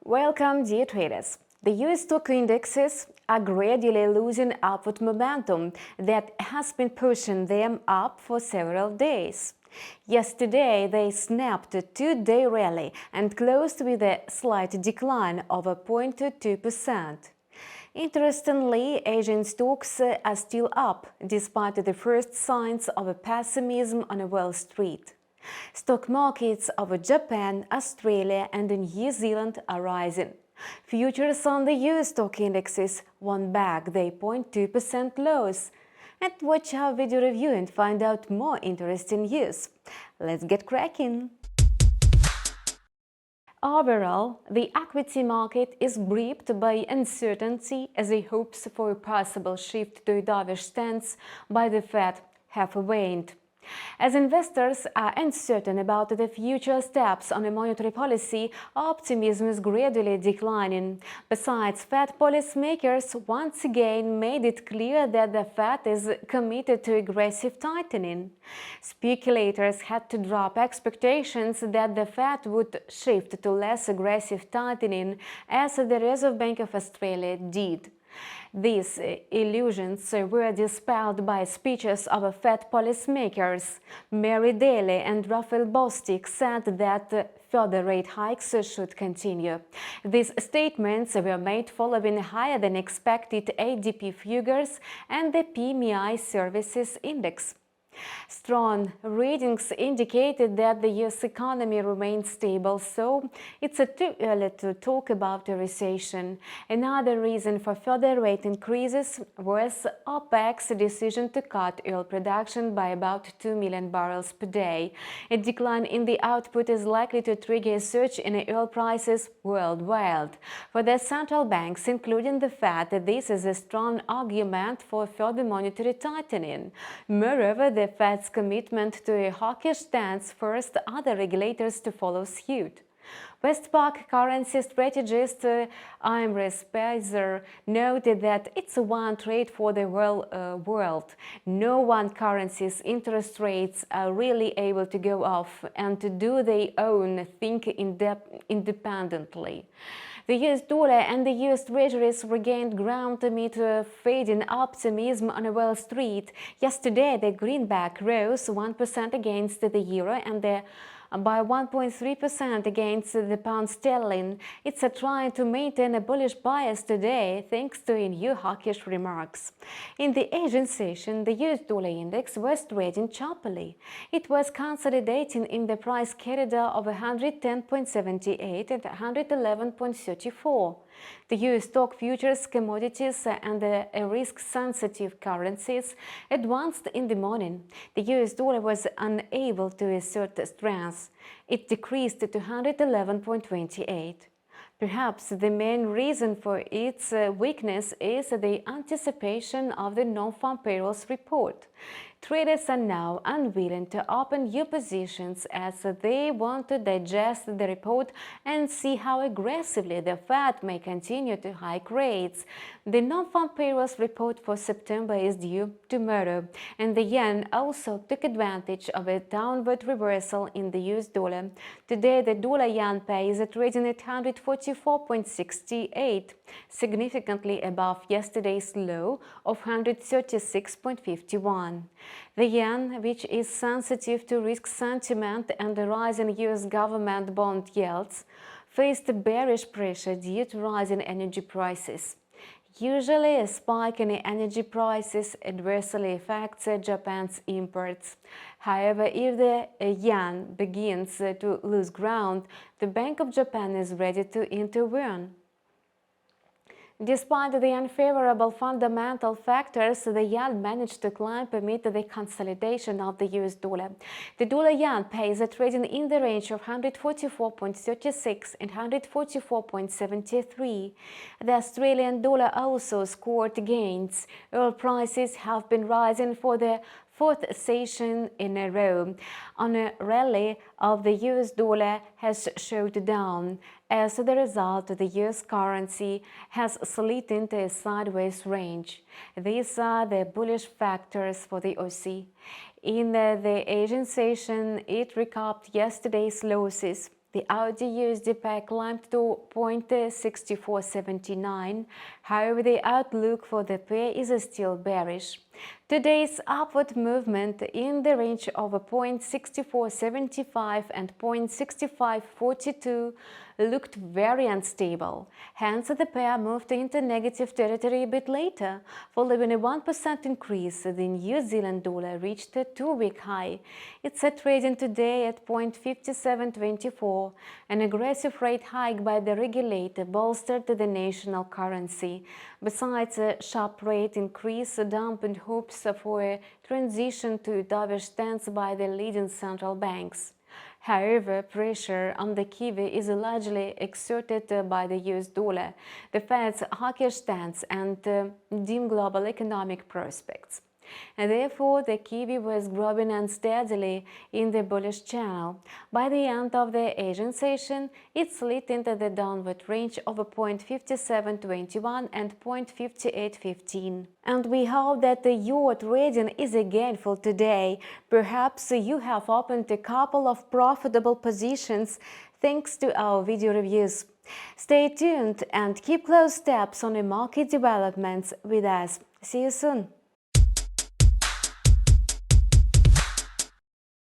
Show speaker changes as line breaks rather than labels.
Welcome, dear traders. The US stock indexes are gradually losing upward momentum that has been pushing them up for several days. Yesterday, they snapped a two-day rally and closed with a slight decline of 0.2%. Interestingly, Asian stocks are still up, despite the first signs of pessimism on Wall Street. Stock markets of Japan, Australia and New Zealand are rising. Futures on the US stock indexes won back their 0.2% lows. And watch our video review and find out more interesting news. Let's get cracking! Overall, the equity market is gripped by uncertainty as the hopes for a possible shift to a dovish stance by the Fed have waned. As investors are uncertain about the future steps on a monetary policy, optimism is gradually declining. Besides, Fed policymakers once again made it clear that the Fed is committed to aggressive tightening. Speculators had to drop expectations that the Fed would shift to less aggressive tightening, as the Reserve Bank of Australia did. These illusions were dispelled by speeches of Fed policymakers. Daly and Rafael Bostic said that further rate hikes should continue. These statements were made following higher than expected ADP figures and the PMI Services Index. Strong readings indicated that the US economy remains stable, so it's too early to talk about a recession. Another reason for further rate increases was OPEC's decision to cut oil production by about 2 million barrels per day. A decline in the output is likely to trigger a surge in oil prices worldwide. For the central banks, including the Fed, this is a strong argument for further monetary tightening. Moreover, the Fed's commitment to a hawkish stance forced other regulators to follow suit. Westpac currency strategist Imre Speiser noted that it's one trade for the world. No one currency's interest rates are really able to go off and to do their own thing independently. The US dollar and the US Treasuries regained ground amid fading optimism on Wall Street. Yesterday, the greenback rose 1% against the euro and by 1.3% against the pound sterling. It's trying to maintain a bullish bias today, thanks to new hawkish remarks. In the Asian session, the US dollar index was trading choppily. It was consolidating in the price corridor of 110.78 and 111.34. The US stock futures, commodities and risk-sensitive currencies advanced in the morning. The US dollar was unable to assert strength. It decreased to 111.28. Perhaps the main reason for its weakness is the anticipation of the non-farm payrolls report. Traders are now unwilling to open new positions as they want to digest the report and see how aggressively the Fed may continue to hike rates. The non-farm payrolls report for September is due tomorrow, and the yen also took advantage of a downward reversal in the US dollar. Today, the dollar-yen pair is trading at 144.68, significantly above yesterday's low of 136.51. The yen, which is sensitive to risk sentiment and the rise in US government bond yields, faced bearish pressure due to rising energy prices. Usually, a spike in energy prices adversely affects Japan's imports. However, if the yen begins to lose ground, the Bank of Japan is ready to intervene. Despite the unfavorable fundamental factors, the yen managed to climb amid the consolidation of the US dollar. The dollar-yen pair is trading in the range of 144.36 and 144.73. The Australian dollar also scored gains. Oil prices have been rising for the fourth session in a row. On a rally of the US dollar has showed down. As a result, the US currency has slid into a sideways range. These are the bullish factors for the OC. In the Asian session, it recapped yesterday's losses. The AUD USD pair climbed to 0.6479, however the outlook for the pair is still bearish. Today's upward movement in the range of 0.6475 and 0.6542 looked very unstable. Hence, the pair moved into negative territory a bit later. Following a 1% increase, the New Zealand dollar reached a two-week high. It's trading today at 0.5724. An aggressive rate hike by the regulator bolstered the national currency. Besides a sharp rate increase, dampened hopes for a transition to a dovish stance by the leading central banks. However, pressure on the kiwi is largely exerted by the US dollar, the Fed's hawkish stance, and dim global economic prospects. And therefore, the kiwi was growing unsteadily in the bullish channel. By the end of the Asian session, it slid into the downward range of 0.5721 and 0.5815. And we hope that your trading is again for today. Perhaps you have opened a couple of profitable positions thanks to our video reviews. Stay tuned and keep close tabs on the market developments with us. See you soon.